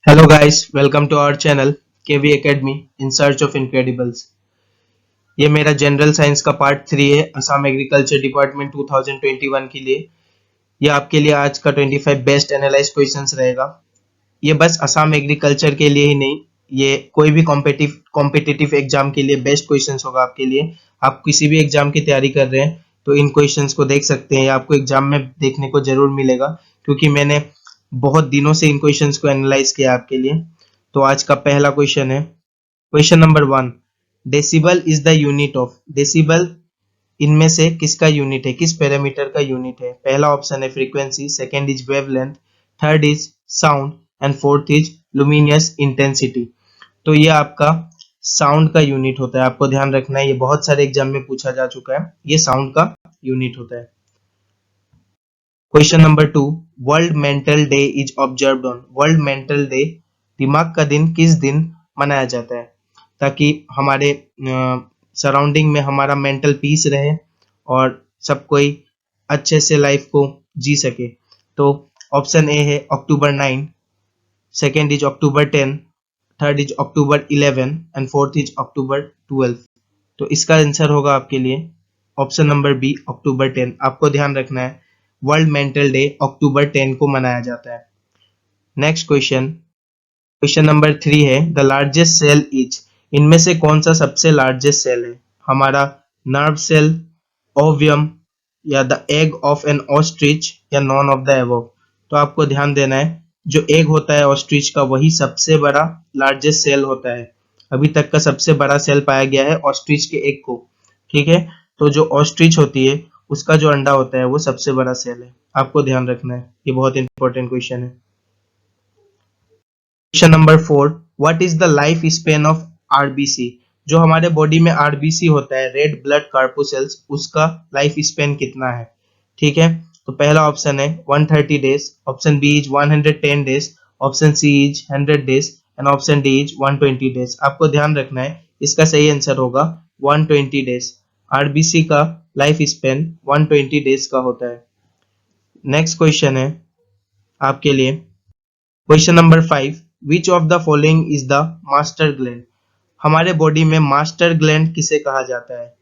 Hello guys, welcome to our channel KV Academy in search of incredibles। ये मेरा general science का part 3 है Assam agriculture department 2021 के लिए। ये आपके लिए आज का 25 बेस्ट एनालाइज क्वेश्चंस रहेगा। ये बस असम एग्रीकल्चर के लिए ही नहीं, ये कोई भी कॉम्पिटिटिव एग्जाम के लिए बेस्ट क्वेश्चंस होगा आपके लिए। आप किसी भी एग्जाम की तैयारी कर रहे हैं तो इन क्वेश्चंस को देख सकते हैं, या आपको एग्जाम में देखने को जरूर मिलेगा, क्योंकि मैंने बहुत दिनों से इन क्वेश्चंस को एनालाइज किया आपके लिए। तो आज का पहला क्वेश्चन है, question number 1, decibel is the unit of. Decibel इनमें से किसका यूनिट है, किस पैरामीटर का यूनिट है? पहला ऑप्शन है frequency, second is wavelength, third is sound and fourth is luminous intensity. तो ये आपका साउंड का यूनिट होता है, आपको ध्यान रखना है, ये बहुत सारे एग्जाम में पूछा जा चुका है, ये साउंड का यूनिट होता है। Question number 2, world mental day is observed on. World mental day, दिमाग का दिन, किस दिन मनाया जाता है, ताकि हमारे सराउंडिंग में हमारा मेंटल पीस रहे और सब कोई अच्छे से लाइफ को जी सके। तो ऑप्शन ए है अक्टूबर 9, second is October 10, third is October 11 and fourth is अक्टूबर 12। तो इसका आंसर होगा आपके लिए ऑप्शन नंबर बी, अक्टूबर 10। आपको ध्यान रखना है, वर्ल्ड मेंटल डे अक्टूबर 10 को मनाया जाता है। नेक्स्ट क्वेश्चन, क्वेश्चन नंबर 3 है, द लार्जेस्ट सेल इज। इनमें से कौन सा सबसे लार्जेस्ट सेल है? हमारा नर्व सेल, ओवियम, या the egg of N ostrich, या नॉन ऑफ द एबव। तो आपको ध्यान देना है, जो एग होता है ऑस्ट्रिच का वही सबसे बड़ा लार्जेस्ट सेल होता है। अभी तक का सबसे बड़ा सेल पाया गया है ऑस्ट्रिच के एग को, ठीक है। तो जो ऑस्ट्रिच होती है उसका जो अंडा होता है वो सबसे बड़ा सेल है, आपको ध्यान रखना है, ये बहुत इंपॉर्टेंट क्वेश्चन है। Question number 4, what is the life span of RBC. जो हमारे बॉडी में आरबीसी होता है, रेड ब्लड कार्पोसेल्स, उसका लाइफ स्पेन कितना है? ठीक है, तो पहला ऑप्शन है 130 days, option B is 110 days, option C is 100 days and option D is 120 days. आपको ध्यान रखना है, इसका सही आंसर होगा 120 डेज। आरबीसी का लाइफ स्पेन 120 डेज का होता है। नेक्स्ट क्वेश्चन है आपके लिए, question number 5, which of the following is the master gland. हमारे बॉडी में मास्टर ग्लैंड किसे कहा जाता है?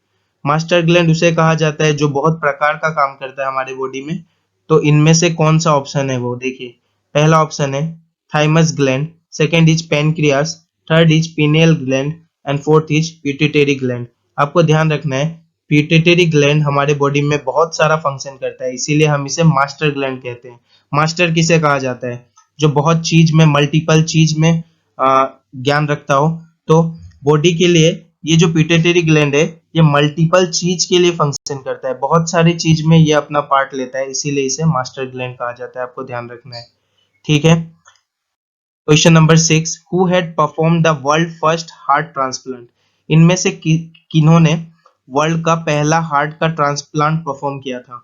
मास्टर ग्लैंड उसे कहा जाता है जो बहुत प्रकार का काम करता है हमारे बॉडी में। तो इनमें से कौन सा ऑप्शन है वो देखिए। पहला ऑप्शन है thymus gland, second is pancreas, third is pineal gland and fourth is pituitary gland. आपको ध्यान रखना है, पिट्यूटरी ग्लैंड हमारे बॉडी में बहुत सारा फंक्शन करता है, इसीलिए हम इसे मास्टर ग्लैंड कहते हैं। मास्टर किसे कहा जाता है? जो बहुत चीज में, मल्टीपल चीज में ज्ञान रखता हो। तो बॉडी के लिए ये जो पिट्यूटरी ग्लैंड है ये मल्टीपल चीज के लिए फंक्शन करता है, बहुत सारी चीज में ये अपना पार्ट लेता है, इसीलिए इसे मास्टर ग्लैंड कहा जाता है, आपको ध्यान रखना है, ठीक है। Question number 6, who had perform the world first heart transplant. इनमें से किन्होंने वर्ल्ड का पहला हार्ट का ट्रांसप्लांट परफॉर्म किया था?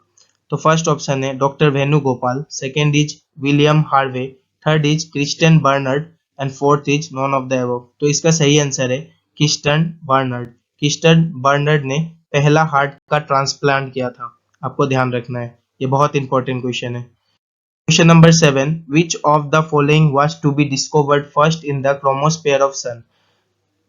तो फर्स्ट ऑप्शन है doctor Venugopal, second is William Harvey, third is Christian Bernard and fourth is none of the above. तो इसका सही आंसर है क्रिस्टियन बर्नर्ड। क्रिस्टियन बर्नर्ड ने पहला हार्ट का ट्रांसप्लांट किया था, आपको ध्यान रखना है, ये बहुत इंपॉर्टेंट क्वेश्चन है। Question number 7, which of the following was to be discovered first in the chromosphere of sun.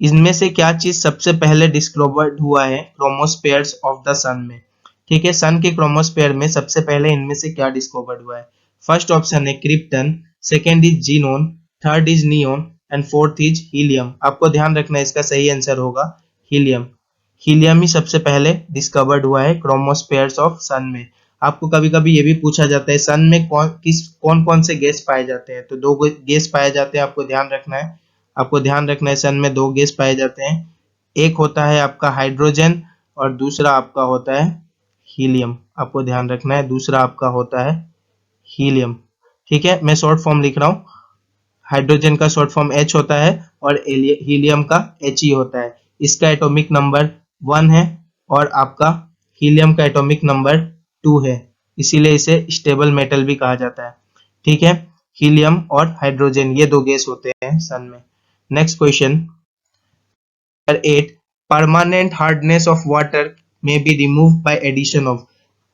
इनमें से क्या चीज सबसे पहले डिस्कवर्ड हुआ है क्रोमोस्फेयर्स ऑफ द सन में? ठीक है, सन के क्रोमोस्फेयर में सबसे पहले इनमें से क्या डिस्कवर्ड हुआ है? फर्स्ट ऑप्शन है krypton, second is xenon, third is neon and fourth is helium. आपको ध्यान रखना है, इसका सही आंसर होगा हीलियम। हीलियम ही सबसे पहले डिस्कवर्ड हुआ है क्रोमोस्फेयर्स ऑफ सन में। आपको कभी कभी ये भी पूछा जाता है सन में कौन कौन से गैस पाए जाते हैं, तो दो गैस पाए जाते हैं, आपको ध्यान रखना है। आपको ध्यान रखना है, सन में दो गैस पाए जाते हैं, एक होता है आपका हाइड्रोजन और दूसरा आपका होता है हीलियम। आपको ध्यान रखना है, दूसरा आपका होता है हीलियम, ठीक है। मैं शॉर्ट फॉर्म लिख रहा हूँ, हाइड्रोजन का शॉर्ट फॉर्म H होता है और हीलियम का He होता है। इसका एटॉमिक नंबर 1 है और आपका हीलियम का एटॉमिक नंबर 2 है, इसीलिए इसे स्टेबल मेटल भी कहा जाता है, ठीक है। हीलियम और हाइड्रोजन ये दो गैस होते हैं सन में। Next question number 8, permanent hardness of water में be remove by addition of.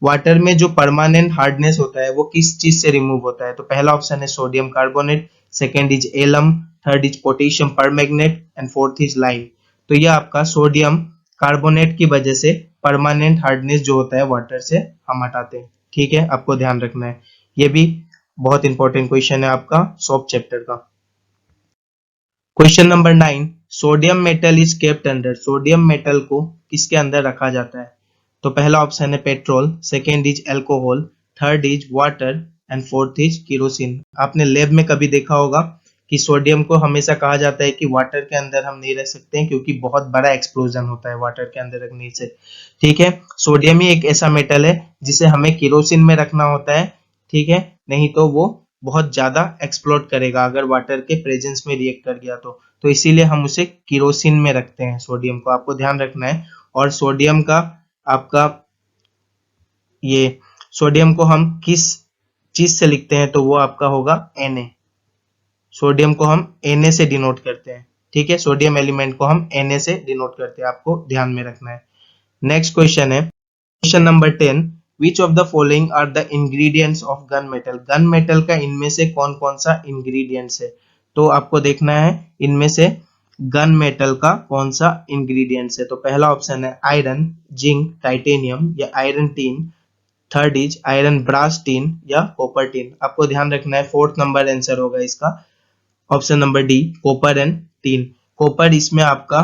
Water में जो परमानेंट हार्डनेस होता है वो किस चीज से रिमूव होता है? तो पहला ऑप्शन है sodium carbonate, second is alum, third is potassium permanganate and fourth is lime. तो ये आपका सोडियम कार्बोनेट की वजह से परमानेंट हार्डनेस जो होता है वाटर से हम हटाते हैं। ठीक है, आपको ध्यान रखना है, ये भी बहुत इंपॉर्टेंट क्वेश्चन है आपका सॉफ्ट चैप्टर का। Question number 9, sodium metal is kept under, sodium metal को किसके अंदर रखा जाता है? तो पहला ऑप्शन है petrol, second is alcohol, third is water and fourth is kerosene. आपने लैब में कभी देखा होगा कि सोडियम को हमेशा कहा जाता है कि वाटर के अंदर हम नहीं रख सकते हैं क्योंकि बहुत बड़ा एक्सप्लोजन होता है वाटर के अंदर रखने से। ठीक है, सोडियम ही एक ऐसा मेटल है जिसे हमें केरोसिन में रखना होता है। ठीक है, नहीं तो वो बहुत ज्यादा एक्सप्लोड करेगा अगर वाटर के प्रेजेंस में रिएक्ट कर गया तो इसीलिए हम उसे केरोसिन में रखते हैं सोडियम को, आपको ध्यान रखना है। और सोडियम का आपका ये सोडियम को हम किस चीज से लिखते हैं तो वो आपका होगा Na, सोडियम को हम Na से डिनोट करते हैं। ठीक है, सोडियम एलिमेंट को हम Na से डिनोट करते हैं, आपको ध्यान में रखना है। नेक्स्ट क्वेश्चन है question number 10, which of the following are the ingredients of gun metal, gun metal का इनमें से कौन कौन सा इंग्रेडिएंट्स है? तो आपको देखना है इनमें से गन मेटल का कौन सा इंग्रेडिएंट्स है। तो पहला ऑप्शन है आयरन, जिंक, टाइटेनियम या iron tin, third is iron brass tin या कॉपर टीन। आपको ध्यान रखना है, फोर्थ नंबर आंसर होगा इसका option number D, copper and tin. Copper इसमें आपका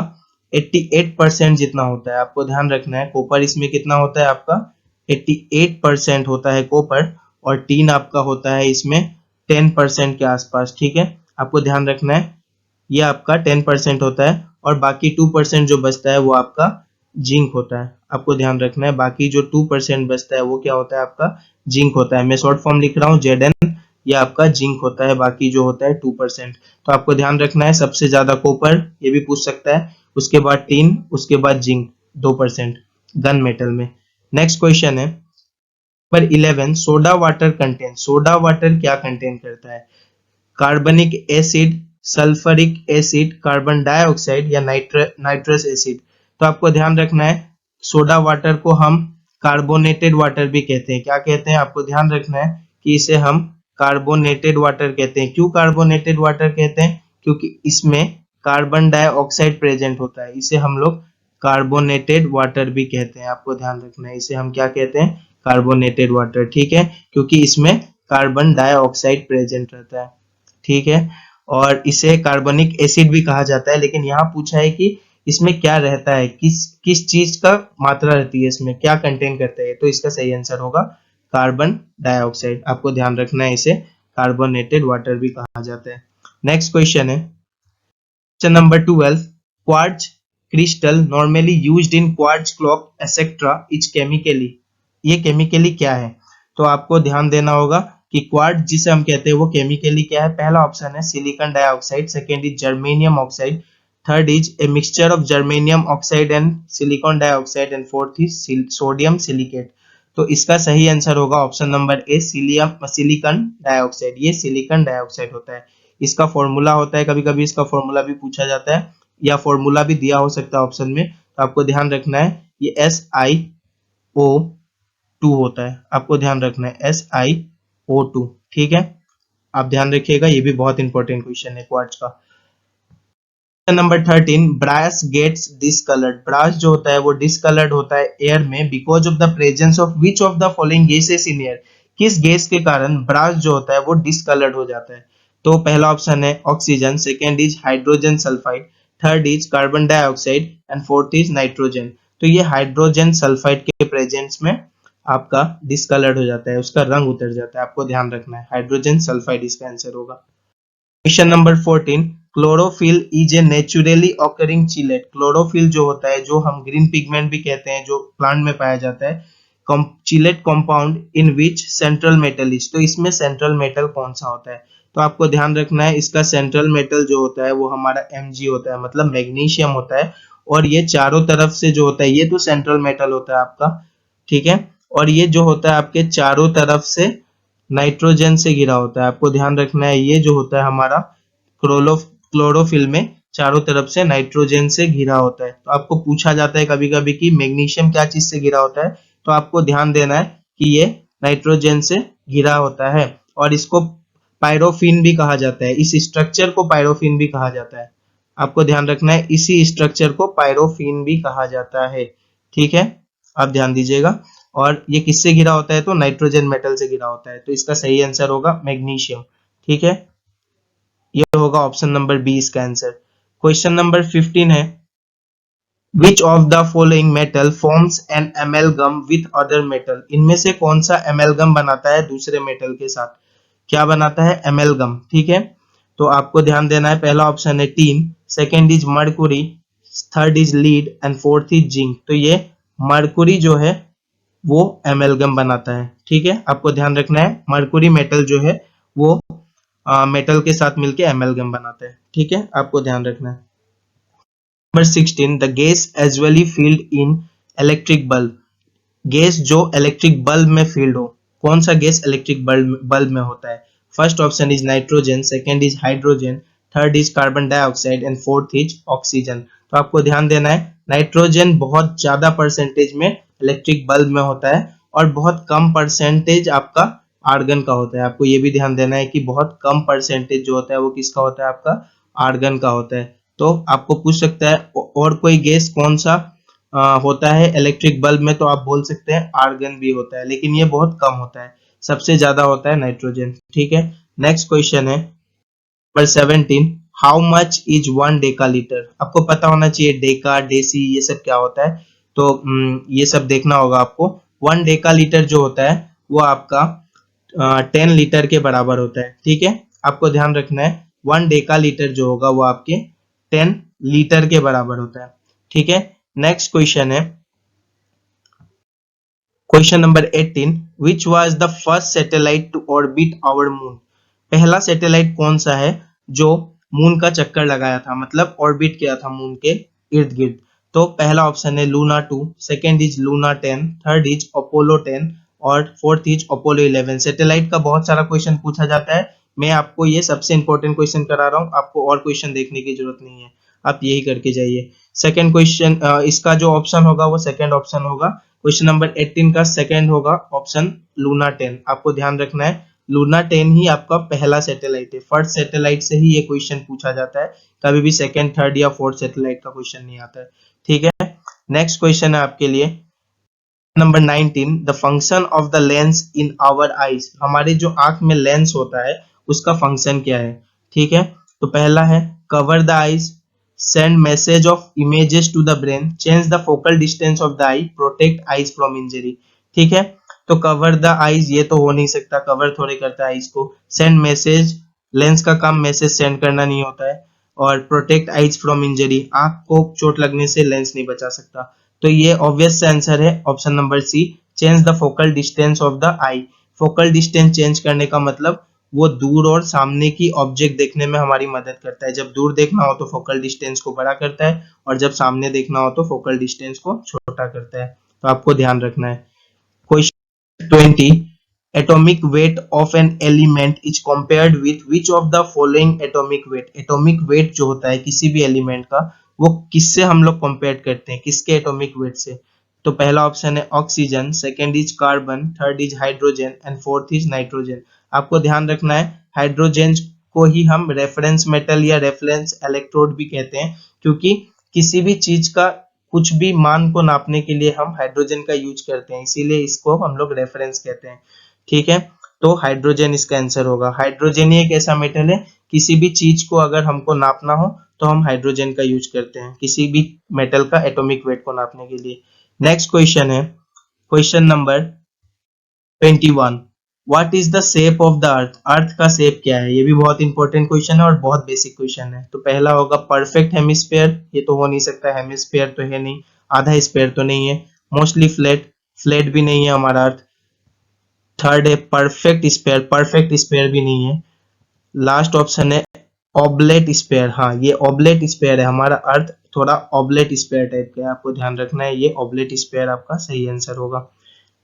88% जितना होता है, आपको ध्यान रखना है, कॉपर इसमें कितना होता है आपका 88% होता है कॉपर, और टीन आपका होता है इसमें 10% के आसपास। ठीक है, आपको ध्यान रखना है, ये आपका 10% होता है और बाकी 2% जो बचता है वो आपका जिंक होता है। आपको ध्यान रखना है, बाकी जो 2% बचता है वो क्या होता है आपका जिंक होता है। मैं शॉर्ट फॉर्म लिख रहा हूँ Zn, ये आपका जिंक होता है, बाकी जो होता है 2%। तो आपको ध्यान रखना है, सबसे ज्यादा कॉपर, ये भी पूछ सकता है, उसके बाद टीन, उसके बाद जिंक 2% गन मेटल में। नेक्स्ट क्वेश्चन है number 11, soda water contain, soda water क्या कंटेन करता है? कार्बनिक acid, sulphuric acid, carbon dioxide या नाइट्रस एसिड। तो आपको ध्यान रखना है, सोडा वाटर को हम कार्बोनेटेड वाटर भी कहते हैं। क्या कहते हैं? आपको ध्यान रखना है कि इसे हम कार्बोनेटेड वाटर कहते हैं। क्यों कार्बोनेटेड वाटर कहते हैं? क्योंकि इसमें कार्बन डाइऑक्साइड प्रेजेंट होता है, इसे हम लोग कार्बोनेटेड वाटर भी कहते हैं। आपको ध्यान रखना है, इसे हम क्या कहते हैं? Carbonated water. ठीक है, क्योंकि इसमें कार्बन डाइऑक्साइड प्रेजेंट रहता है। ठीक है, और इसे कार्बनिक एसिड भी कहा जाता है, लेकिन यहाँ पूछा है कि इसमें क्या रहता है, किस किस चीज का मात्रा रहती है, इसमें क्या कंटेन करता है, तो इसका सही आंसर होगा कार्बन डाइऑक्साइड। आपको ध्यान रखना है, इसे कार्बोनेटेड वाटर भी कहा जाता है। नेक्स्ट क्वेश्चन है question number 12, quartz crystal normally used in quartz clock etcetera is chemically, ये केमिकली क्या है? तो आपको ध्यान देना होगा कि क्वार्ट्ज जिसे हम कहते हैं वो केमिकली क्या है। पहला ऑप्शन है silicon dioxide, second is germanium oxide, third is a mixture of germanium oxide and silicon dioxide and fourth is sodium silicate. तो इसका सही आंसर होगा option number A, silicon dioxide. ये सिलिकॉन डाइऑक्साइड होता है, इसका फॉर्मूला होता है, कभी कभी इसका फॉर्मूला भी पूछा जाता है या फॉर्मूला भी दिया हो सकता है ऑप्शन में, तो आपको ध्यान रखना है ये SiO2 होता है। आपको ध्यान रखना है SiO2। ठीक है, आप ध्यान रखिएगा, ये भी बहुत इंपॉर्टेंट क्वेश्चन है क्वार्ट्ज का। Number 13, brass gets discoloured, brass जो होता है वो डिसकलर्ड होता है एयर में because of the presence of which of the following gases in air, किस गैस के कारण ब्रास जो होता है वो डिसकलर्ड हो जाता है? तो पहला ऑप्शन है oxygen, second is hydrogen sulphide, third is carbon dioxide and fourth is nitrogen. तो ये हाइड्रोजन सल्फाइड के प्रेजेंस में आपका डिसकलर्ड हो जाता है, उसका रंग उतर जाता है। आपको ध्यान रखना है, हाइड्रोजन सल्फाइड इसका आंसर होगा। Question number 14, chlorophyll is a naturally occurring chelate, chlorophyll जो होता है, जो हम ग्रीन पिगमेंट भी कहते हैं, जो प्लांट में पाया जाता है, chelate compound in which central metal is, तो इसमें सेंट्रल मेटल कौन सा होता है? तो आपको ध्यान रखना है, इसका सेंट्रल मेटल जो होता है वो हमारा Mg होता है, मतलब मैग्नीशियम होता है। और ये चारों तरफ से जो होता है, ये तो सेंट्रल मेटल होता है आपका, ठीक है, और ये जो होता है आपके चारों तरफ से नाइट्रोजन से घिरा होता है। आपको ध्यान रखना है, ये जो होता है हमारा क्लोरोफिल में चारों तरफ से नाइट्रोजन से घिरा होता है। तो आपको पूछा जाता है कभी कभी कि मैग्नीशियम क्या चीज से घिरा होता है, तो आपको ध्यान देना है कि ये नाइट्रोजन से घिरा होता है। और इसको पायरोफिन भी कहा जाता है, इस स्ट्रक्चर को पायरोफिन भी कहा जाता है। आपको ध्यान रखना है, इसी स्ट्रक्चर को पायरोफिन भी कहा जाता है। ठीक है, आप ध्यान दीजिएगा। और ये किससे घिरा होता है? तो नाइट्रोजन मेटल से घिरा होता है, तो इसका सही आंसर होगा मैग्नीशियम। ठीक है, ये होगा ऑप्शन नंबर बी इसका आंसर। क्वेश्चन नंबर 15 है, विच of the following metal forms an एमेलगम with other metal? इनमें से कौन सा एमेलगम बनाता है दूसरे मेटल के साथ? क्या बनाता है? एमेलगम। ठीक है, तो आपको ध्यान देना है, पहला ऑप्शन है tin, second is Mercury, third is lead and fourth is zinc. तो ये मर्कुरी जो है वो एमेलगम बनाता है। ठीक है, आपको ध्यान रखना है, मर्कुरी मेटल जो है वो मेटल के साथ मिलके एमेलगम बनाता है। ठीक है, आपको ध्यान रखना है। Number 16, the gas usually filled in electric bulb. Gas जो इलेक्ट्रिक बल्ब में फील्ड हो, कौन सा गैस इलेक्ट्रिक बल्ब में होता है? First option is nitrogen, second is hydrogen, third is carbon dioxide and fourth is oxygen. तो आपको ध्यान देना है, नाइट्रोजन बहुत ज्यादा परसेंटेज में इलेक्ट्रिक बल्ब में होता है और बहुत कम परसेंटेज आपका आर्गन का होता है। आपको ये भी ध्यान देना है कि बहुत कम परसेंटेज जो होता है वो किसका होता है? आपका आर्गन का होता है। तो आपको पूछ सकता है और कोई गैस कौन सा होता है इलेक्ट्रिक बल्ब में, तो आप बोल सकते हैं आर्गन भी होता है, लेकिन ये बहुत कम होता है, सबसे ज्यादा होता है नाइट्रोजन। ठीक है, नेक्स्ट क्वेश्चन है number 17, how much is 1 Deka litre? आपको पता होना चाहिए डेका, डेसी ये सब क्या होता है, तो ये सब देखना होगा आपको। 1 डेका लीटर जो होता है वो आपका 10 लीटर के बराबर होता है। ठीक है, आपको ध्यान रखना है, 1 डेका लीटर जो होगा वो आपके 10 लीटर के बराबर होता है। ठीक है, नेक्स्ट क्वेश्चन है question number 18, which was the first satellite to orbit our moon? पहला सैटेलाइट कौन सा है जो मून का चक्कर लगाया था, मतलब ऑर्बिट किया था मून के इर्द गिर्द? तो पहला ऑप्शन है Luna 2, second is Luna 10, third is Apollo 10 और फोर्थ इज अपोलो 11। सैटेलाइट का बहुत सारा क्वेश्चन पूछा जाता है, मैं आपको ये सबसे इंपॉर्टेंट क्वेश्चन करा रहा हूँ, आपको और क्वेश्चन देखने की जरूरत नहीं है, आप यही करके जाइए। सेकेंड क्वेश्चन, इसका जो ऑप्शन होगा वो सेकेंड ऑप्शन होगा, क्वेश्चन नंबर 18 का सेकेंड होगा ऑप्शन लूना 10। आपको ध्यान रखना है, लूना 10 ही आपका पहला सैटेलाइट है, फर्स्ट सैटेलाइट से ही ये क्वेश्चन पूछा जाता है, कभी भी सेकेंड, थर्ड या फोर्थ सैटेलाइट का क्वेश्चन नहीं आता है। ठीक है, नेक्स्ट क्वेश्चन है आपके लिए number 19, the function of the lens in our eyes. हमारे जो आंख में लेंस होता है उसका फंक्शन क्या है? ठीक है, तो पहला है cover the eyes, send message of images to the brain, change the focal distance of the eye, protect eyes from injury. ठीक है, तो कवर द आईज ये तो हो नहीं सकता, कवर थोड़े करता है आईज को। सेंड मैसेज, लेंस का काम मैसेज सेंड करना नहीं होता है। और प्रोटेक्ट आईज फ्रॉम इंजरी, आंख को चोट लगने से लेंस नहीं बचा सकता। तो ये ऑब्वियस आंसर है option number C, change the focal distance of the eye. Focal distance change करने का मतलब वो दूर और सामने की ऑब्जेक्ट देखने में हमारी मदद करता है। जब दूर देखना हो तो फोकल डिस्टेंस को बड़ा करता है और जब सामने देखना हो तो फोकल डिस्टेंस को छोटा करता है। तो आपको ध्यान रखना है। Question 20, atomic weight of an element is compared with which of the following atomic weight? Atomic weight जो होता है किसी भी एलिमेंट का वो किससे हम लोग कंपेयर करते हैं, किसके एटॉमिक वेट से? तो पहला ऑप्शन है oxygen, second is carbon, third is hydrogen and fourth is nitrogen. आपको ध्यान रखना है, हाइड्रोजन को ही हम रेफरेंस मेटल या रेफरेंस इलेक्ट्रोड भी कहते हैं, क्योंकि किसी भी चीज का कुछ भी मान को नापने के लिए हम हाइड्रोजन का यूज करते हैं, इसीलिए इसको हम लोग रेफरेंस कहते हैं। ठीक है, तो हाइड्रोजन इसका आंसर होगा। हाइड्रोजन ही एक ऐसा मेटल है, किसी भी चीज को अगर हमको नापना हो तो हम हाइड्रोजन का यूज करते हैं किसी भी मेटल का एटॉमिक वेट को नापने के लिए। नेक्स्ट क्वेश्चन है question number 21, what is the shape of the earth? Earth का शेप क्या है? ये भी बहुत इंपॉर्टेंट क्वेश्चन है और बहुत बेसिक क्वेश्चन है। तो पहला होगा परफेक्ट हेमिस्फेयर, ये तो हो नहीं सकता, हेमिस्फेयर तो है नहीं, आधा स्फेयर तो नहीं है। मोस्टली फ्लैट, फ्लैट भी नहीं है हमारा अर्थ। थर्ड है परफेक्ट स्फेयर, परफेक्ट स्फेयर भी नहीं है। लास्ट ऑप्शन है ऑब्लेट स्फेयर, हाँ ये ऑब्लेट स्फेयर है, हमारा अर्थ थोड़ा ऑब्लेट स्फेयर टाइप का है, आपको ध्यान रखना है, ये ऑब्लेट स्फेयर आपका सही आंसर होगा।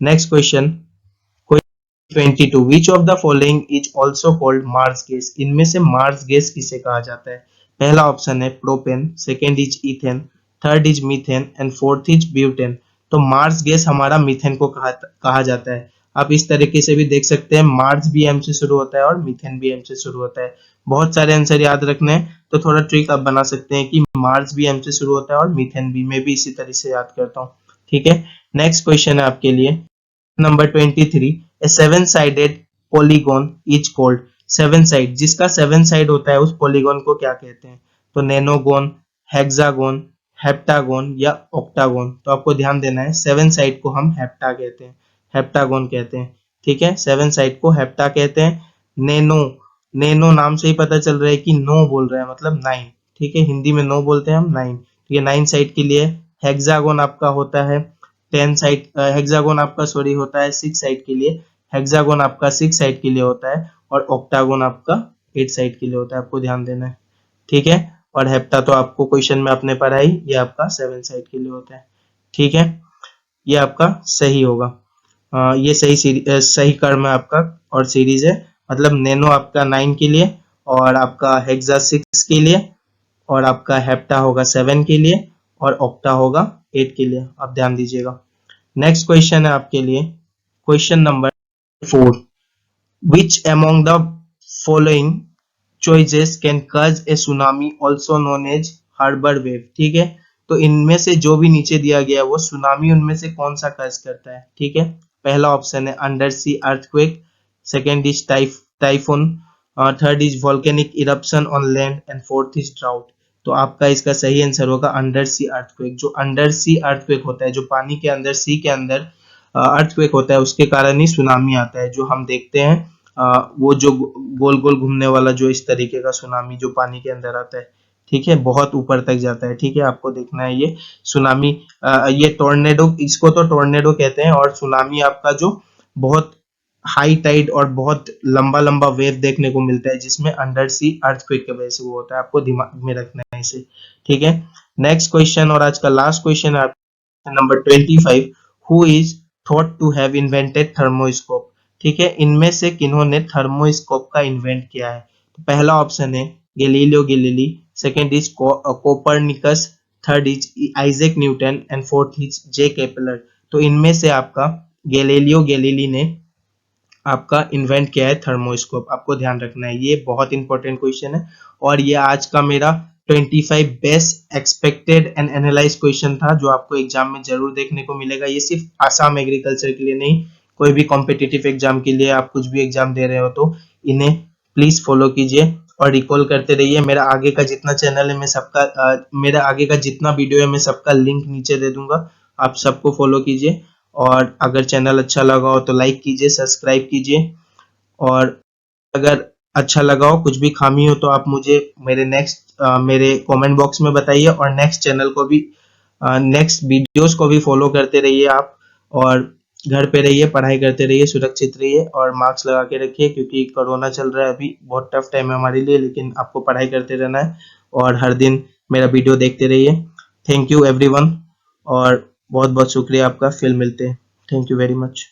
Next question 22, which of the following is also called marsh gas? इनमें से मार्स गैस किसे कहा जाता है? पहला ऑप्शन है propane, second is ethane, third is methane and fourth is butane. तो मार्स गैस हमारा मीथेन को कहा जाता है। आप इस तरीके से भी देख सकते हैं, मार्स भी एम से शुरू होता है और मीथेन भी एम से शुरू होता है। बहुत सारे आंसर याद रखने हैं तो थोड़ा ट्रिक आप बना सकते हैं कि मार्स भी एम से शुरू होता है और मीथेन भी, मैं भी इसी तरह से याद करता हूँ। ठीक है, नेक्स्ट क्वेश्चन है आपके लिए number 23। A seven sided polygon is called, seven side, जिसका सेवन साइड होता है उस पॉलीगॉन को क्या कहते हैं? तो नैनोगोन, हेक्सागोन, हेप्टागोन या ऑक्टागोन। तो आपको ध्यान देना है, सेवन साइड को हम हेप्टा कहते हैं, हेप्टागोन कहते हैं। ठीक है, सेवन साइड को हेप्टा कहते हैं। नैनो, नैनो नाम से ही पता चल रहा है कि नो बोल रहा है, मतलब नाइन। ठीक है, हिंदी में नो बोलते हैं हम, नाइन। तो ये नाइन साइड के लिए। हेक्सागोन आपका होता है टेन साइड, हेक्सागोन आपका सॉरी होता है सिक्स साइड के लिए, हेक्सागोन आपका सिक्स साइड के लिए होता है, और ऑक्टागोन आपका एट साइड के लिए होता है, आपको ध्यान देना है। ठीक है, और हेप्टा तो आपको क्वेश्चन में आपने पढ़ाई, ये आपका सेवन साइड के लिए होता है। ठीक है, ये आपका सही होगा। ये सही कर्म है आपका और सीरीज है, मतलब नैनो आपका नाइन के लिए, और आपका हेक्सा सिक्स के लिए, और आपका हेप्टा होगा सेवन के लिए, और ऑक्टा होगा एट के लिए, आप ध्यान दीजिएगा। नेक्स्ट क्वेश्चन है आपके लिए question number 4। Which among the following choices can cause a tsunami also known as harbor wave। ठीक है, तो इनमें से जो भी नीचे दिया गया है वो सुनामी उनमें से कौन सा कज करता है? ठीक है, पहला ऑप्शन है under sea earthquake, second is typhoon, third is volcanic eruption on land, and fourth is drought. तो आपका इसका सही आंसर होगा अंडर सी अर्थक्वेक। जो अंडर सी अर्थक्वेक होता है, जो पानी के अंदर, सी के अंदर अर्थक्वेक होता है, उसके कारण ही सुनामी आता है, जो हम देखते हैं वो जो गोल गोल घूमने वाला, जो इस तरीके का सुनामी जो पानी के अंदर आता है। ठीक है, बहुत ऊपर तक जाता है। ठीक है, आपको देखना है ये सुनामी, ये टोर्नेडो, इसको तो टोर्नेडो कहते हैं, और सुनामी आपका जो बहुत हाई टाइड और बहुत लंबा लंबा वेव देखने को मिलता है, जिसमें अंडर सी अर्थक्वेक की वजह से वो होता है, आपको दिमाग में रखना है इसे। ठीक है, नेक्स्ट क्वेश्चन और आज का लास्ट क्वेश्चन है number 25। Who is thought to have invented thermoscope. ठीक है, इनमें से किन्होंने थर्मोस्कोप का इन्वेंट किया है? तो पहला ऑप्शन है Galileo Galilei, second is Copernicus, third is Isaac Newton, and fourth is J Kepler. तो इनमें से आपका गैलीलियो गैलीली ने आपका इन्वेंट किया है थर्मोस्कोप, आपको ध्यान रखना है, ये बहुत इंपॉर्टेंट क्वेश्चन है। और ये आज का मेरा 25 best expected and analyse question था, जो आपको एग्जाम में जरूर देखने को मिलेगा। ये सिर्फ आसाम एग्रीकल्चर के लिए नहीं, कोई भी कॉम्पिटिटिव एग्जाम के लिए, आप कुछ भी एग्जाम दे रहे हो तो इन्हें प्लीज फॉलो कीजिए और रिकॉल करते रहिए। मेरा आगे का जितना चैनल है मैं सबका मेरा आगे का जितना वीडियो है मैं सबका लिंक नीचे दे दूंगा, आप सबको फॉलो कीजिए। और अगर चैनल अच्छा लगा हो तो लाइक कीजिए, सब्सक्राइब कीजिए, और अगर अच्छा लगा हो, कुछ भी खामी हो तो आप मुझे मेरे कमेंट बॉक्स में बताइए, और नेक्स्ट चैनल को भी, नेक्स्ट वीडियोस को भी फॉलो करते रहिए आप। और घर पे रहिए, पढ़ाई करते रहिए, सुरक्षित रहिए, और मास्क लगा के रखिए, क्योंकि कोरोना चल रहा है अभी, बहुत टफ टाइम है हमारे लिए, लेकिन आपको पढ़ाई करते रहना है और हर दिन मेरा वीडियो देखते रहिए। थैंक यू एवरीवन, और बहुत बहुत शुक्रिया आपका, फिर मिलते हैं। Thank you very much.